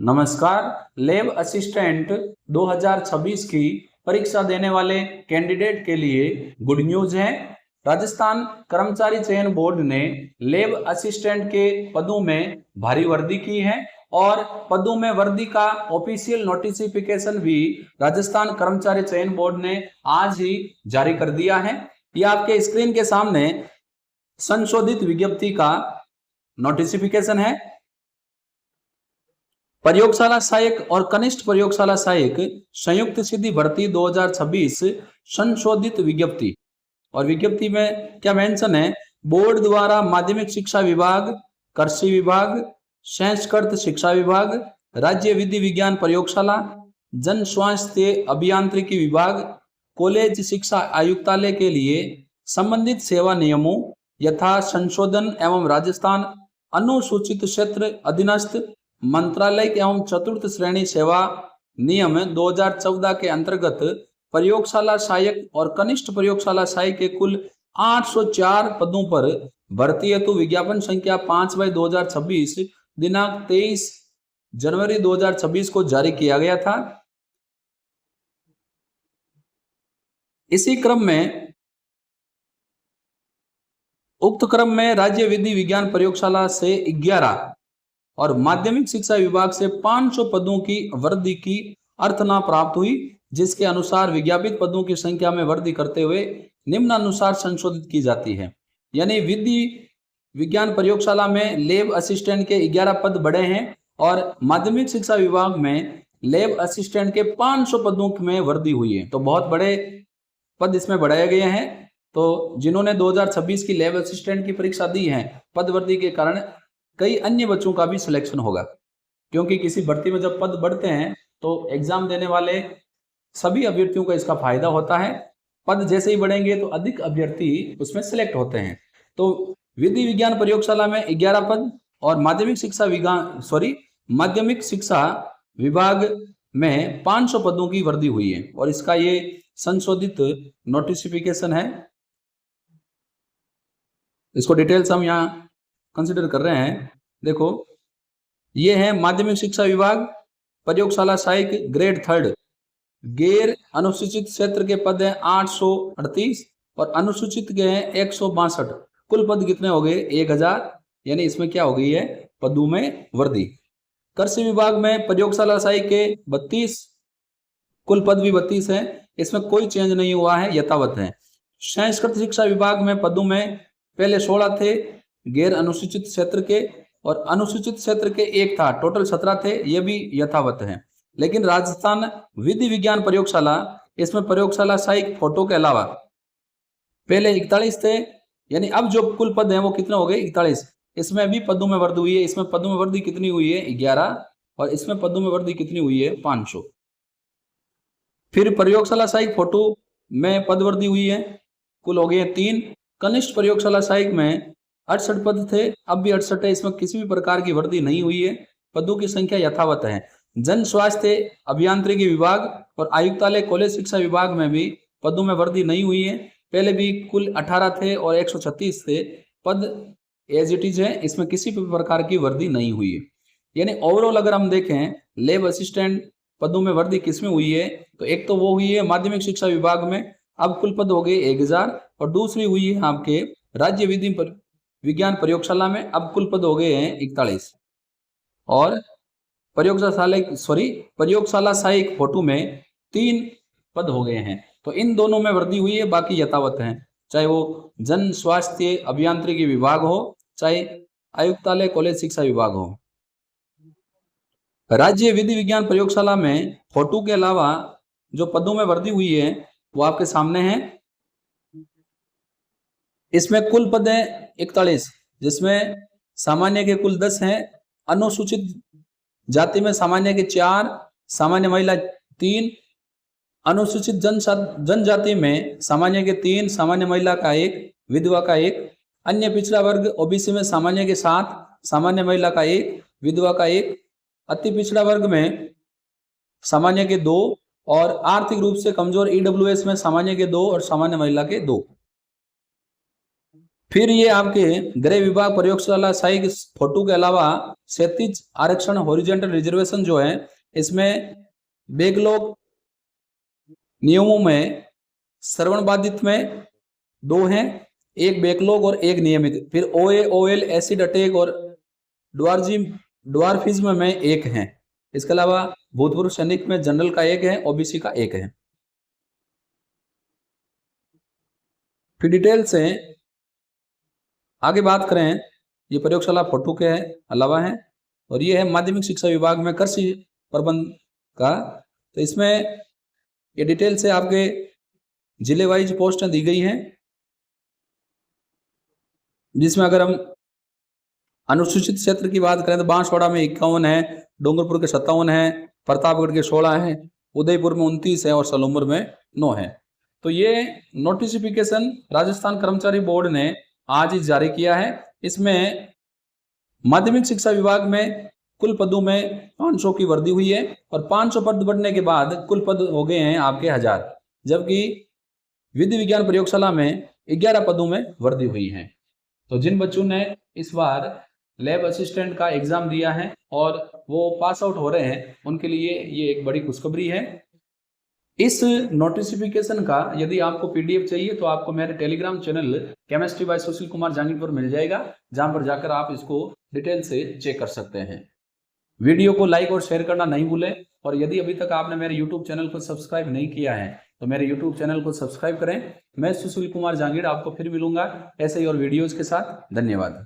नमस्कार। Lab assistant 2026 की परीक्षा देने वाले कैंडिडेट के लिए गुड न्यूज है। राजस्थान कर्मचारी चयन बोर्ड ने लैब असिस्टेंट के पदों में भारी वृद्धि की है और पदों में वृद्धि का ऑफिशियल नोटिफिकेशन भी राजस्थान कर्मचारी चयन बोर्ड ने आज ही जारी कर दिया है। यह आपके स्क्रीन के सामने संशोधित विज्ञप्ति का नोटिफिकेशन है। प्रयोगशाला सहायक और कनिष्ठ प्रयोगशाला सहायक संयुक्त सीधी भर्ती 2026 संशोधित विज्ञप्ति। और विज्ञप्ति में क्या मेंशन है? बोर्ड द्वारा माध्यमिक शिक्षा विभाग, कृषि विभाग, संस्कृत शिक्षा विभाग, राज्य विधि विज्ञान प्रयोगशाला, जन स्वास्थ्य अभियांत्रिकी विभाग, कॉलेज शिक्षा आयुक्तालय के लिए संबंधित सेवा नियमों यथा संशोधन एवं राजस्थान अनुसूचित क्षेत्र अधीनस्थ मंत्रालय एवं चतुर्थ श्रेणी सेवा नियम 2014 के अंतर्गत प्रयोगशाला सहायक और कनिष्ठ प्रयोगशाला सहायक के कुल 804 पदों पर भर्ती हेतु विज्ञापन संख्या 5/2026 दिनांक 23 जनवरी 2026 को जारी किया गया था। इसी क्रम में उक्त क्रम में राज्य विधि विज्ञान प्रयोगशाला से 11 और माध्यमिक शिक्षा विभाग से 500 पदों की वृद्धि की अर्थना प्राप्त हुई, जिसके अनुसार विज्ञापित पदों की संख्या में वृद्धि करते हुए निम्नानुसार संशोधित की जाती है। यानी विधि विज्ञान प्रयोगशाला में लैब असिस्टेंट के 11 पद बढ़े हैं और माध्यमिक शिक्षा विभाग में लैब असिस्टेंट के 500 पदों में वृद्धि हुई है। तो बहुत बड़े पद इसमें बढ़ाए गए हैं। तो जिन्होंने 2026 की लैब असिस्टेंट की परीक्षा दी है, पद वृद्धि के कारण कई अन्य बच्चों का भी सिलेक्शन होगा, क्योंकि किसी भर्ती में जब पद बढ़ते हैं तो एग्जाम देने वाले सभी अभ्यर्थियों को इसका फायदा होता है। पद जैसे ही बढ़ेंगे तो अधिक अभ्यर्थी उसमें सिलेक्ट होते हैं। तो विधि विज्ञान प्रयोगशाला में 11 पद और माध्यमिक शिक्षा विभाग में 500 पदों की वृद्धि हुई है और इसका ये संशोधित नोटिफिकेशन है। इसको डिटेल्स हम यहाँ कंसिडर कर रहे हैं। देखो, ये है माध्यमिक शिक्षा विभाग प्रयोगशाला सहायक ग्रेड 3 गैर अनुसूचित क्षेत्र के पद हैं 838 और अनुसूचित के हैं 162। कुल पद कितने हो गए? 1000। यानी इसमें क्या हो गई है? पदों में वृद्धि। कृषि विभाग में प्रयोगशाला सहायक के 32, कुल पद भी 32 है, इसमें कोई चेंज नहीं हुआ है, यथावत है। संस्कृत शिक्षा विभाग में पदों में पहले 16 थे गैर अनुसूचित क्षेत्र के और अनुसूचित क्षेत्र के 1 था, टोटल 17 थे, ये भी यथावत है। लेकिन राजस्थान विधि विज्ञान प्रयोगशाला, इसमें प्रयोगशाला सहायक फोटो के अलावा पहले 41 थे, यानी अब जो कुल पद हैं वो कितने हो गए? 41। इसमें भी पदों में वृद्धि हुई है। इसमें पदों में वृद्धि कितनी हुई है? 11। और इसमें पदों में वृद्धि कितनी हुई है? 500। फिर प्रयोगशाला सहायक फोटो में पद वृद्धि हुई है, कुल हो गए 3। कनिष्ठ प्रयोगशाला सहायक में 68 पद थे, अब भी 68 है, इसमें किसी भी प्रकार की वृद्धि नहीं हुई है, पदों की संख्या यथावत है। जन स्वास्थ्य अभियांत्रिकी विभाग और आयुक्तालय कॉलेज शिक्षा विभाग में भी पदों में वृद्धि नहीं हुई है, पहले भी कुल 18 थे और 136 थे, पद एज इट इज है, इसमें किसी भी प्रकार की वृद्धि नहीं हुई है। यानी ओवरऑल अगर हम देखें लैब असिस्टेंट पदों में वृद्धि किसमें हुई है, तो एक तो वो हुई है माध्यमिक शिक्षा विभाग में, अब कुल पद हो गए 1000, और दूसरी हुई है आपके राज्य विधि विज्ञान प्रयोगशाला में, अब कुल पद हो गए हैं 41। और प्रयोगशाला सहायक फोटो में 3 पद हो गए हैं। तो इन दोनों में वृद्धि हुई है, बाकी यथावत हैं, चाहे वो जन स्वास्थ्य अभियांत्रिकी विभाग हो चाहे आयुक्तालय कॉलेज शिक्षा विभाग हो। राज्य विधि विज्ञान प्रयोगशाला में फोटो के अलावा जो पदों में वृद्धि हुई है वो आपके सामने है। इसमें कुल पद है 41, जिसमें सामान्य के कुल 10 हैं, अनुसूचित जाति में सामान्य के 4, सामान्य महिला 3, अनुसूचित जनजाति में सामान्य के 3, सामान्य महिला का 1, विधवा का 1, अन्य पिछड़ा वर्ग ओबीसी में सामान्य के 7, सामान्य महिला का 1, विधवा का 1, अति पिछड़ा वर्ग में सामान्य के 2 और आर्थिक रूप से कमजोर ईडब्ल्यूएस में सामान्य के 2 और सामान्य महिला के 2। फिर ये आपके गृह विभाग प्रयोगशाला सहायक फोटो के अलावा क्षैतिज आरक्षण हॉरिजॉन्टल रिजर्वेशन जो है, इसमें बैकलॉग नियमों में श्रवण बाधित में 2 हैं, एक बैकलॉग और एक नियमित। फिर ओए ओएल एसिड अटैक और ड्वार्फिज्म में 1 है। इसके अलावा भूतपूर्व सैनिक में जनरल का 1 है, ओबीसी का 1 है। फिर डिटेल से आगे बात करें, ये प्रयोगशाला फोटो के अलावा है और ये है माध्यमिक शिक्षा विभाग में कृषि प्रबंध का। तो इसमें ये डिटेल से आपके जिले वाइज पोस्टें दी गई हैं, जिसमें अगर हम अनुसूचित क्षेत्र की बात करें तो बांसवाड़ा में 51 है, डूंगरपुर के 57 है, प्रतापगढ़ के 16 है, उदयपुर में 29 है और सलूमपुर में 9 है। तो ये नोटिफिकेशन राजस्थान कर्मचारी बोर्ड ने आज ही जारी किया है। इसमें माध्यमिक शिक्षा विभाग में कुल पदों में 500 की वृद्धि हुई है और 500 पद बढ़ने के बाद कुल पद हो गए हैं आपके 1000, जबकि विधि विज्ञान प्रयोगशाला में 11 पदों में वृद्धि हुई है। तो जिन बच्चों ने इस बार लैब असिस्टेंट का एग्जाम दिया है और वो पास आउट हो रहे हैं, उनके लिए ये एक बड़ी खुशखबरी है। इस नोटिफिकेशन का यदि आपको पीडीएफ चाहिए तो आपको मेरे Telegram channel chemistry bye Sushil Kumar Jangid पर मिल जाएगा, जहां पर जाकर आप इसको डिटेल से चेक कर सकते हैं। वीडियो को लाइक और शेयर करना नहीं भूलें और यदि अभी तक आपने मेरे यूट्यूब चैनल को सब्सक्राइब नहीं किया है तो मेरे यूट्यूब चैनल को सब्सक्राइब करें। मैं सुशील कुमार जांगिड़ आपको फिर मिलूंगा ऐसे ही और वीडियोज के साथ। धन्यवाद।